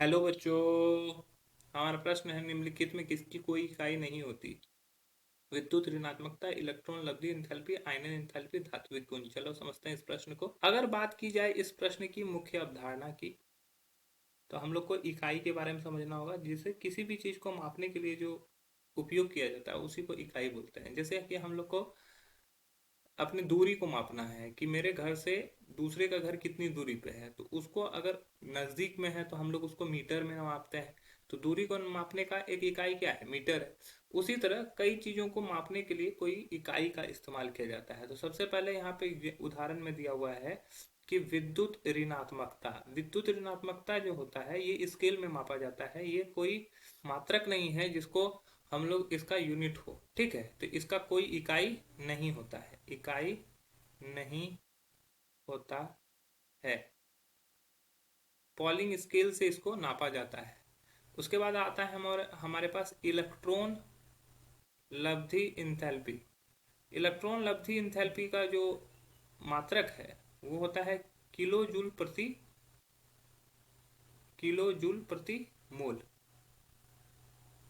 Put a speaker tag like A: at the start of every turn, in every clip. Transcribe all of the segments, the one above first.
A: Hello बच्चों। हमारा प्रश्न है, निम्नलिखित में किसकी कोई इकाई नहीं होती? विद्युत ऋणात्मकता, इलेक्ट्रॉन लब्धि एंथैल्पी, आयनन एंथैल्पी, धात्विक गुण। चलो समझते हैं इस प्रश्न को। अगर बात की जाए इस प्रश्न की मुख्य अवधारणा की, तो हम लोग को इकाई के बारे में समझना होगा, जिसे किसी भी चीज को मापने के लिए जो उपयोग किया जाता है उसी को इकाई बोलते हैं। जैसे कि हम लोग को अपनी दूरी को मापना है कि मेरे घर से दूसरे का घर कितनी दूरी पे है, तो उसको अगर नज़दीक में है तो हम लोग उसको मीटर में मापते हैं। तो दूरी को मापने का एक इकाई क्या है? मीटर है। उसी तरह कई चीज़ों को मापने के लिए कोई इकाई का इस्तेमाल किया जाता है। तो सबसे पहले यहाँ पे उदाहरण में दिया हुआ है कि विद्युत ऋणात्मकता। विद्युत ऋणात्मकता जो होता है ये स्केल में मापा जाता है, ये कोई मात्रक नहीं है जिसको हम लोग इसका यूनिट हो। ठीक है, तो इसका कोई इकाई नहीं होता है, इकाई नहीं होता है। पॉलिंग स्केल से इसको नापा जाता है। उसके बाद आता है हमारे हमारे पास इलेक्ट्रॉन लब्धि इंथैल्पी। इलेक्ट्रॉन लब्धि इंथैल्पी का जो मात्रक है वो होता है किलो जूल प्रति मोल।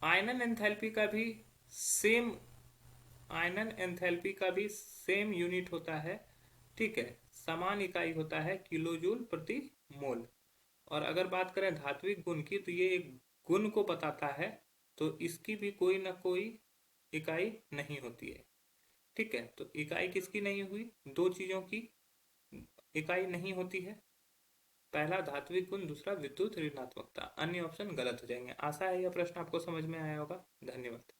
A: आयनन एंथैल्पी का भी सेम आयनन एंथैल्पी का भी सेम यूनिट होता है। ठीक है, समान इकाई होता है किलो जूल प्रति मोल। और अगर बात करें धात्विक गुण की, तो ये एक गुण को बताता है, तो इसकी भी कोई ना कोई इकाई नहीं होती है। ठीक है, तो इकाई किसकी नहीं हुई? दो चीजों की इकाई नहीं होती है। पहला धात्विक गुण, दूसरा विद्युत ऋणात्मकता। अन्य ऑप्शन गलत हो जाएंगे। आशा है यह प्रश्न आपको समझ में आया होगा। धन्यवाद।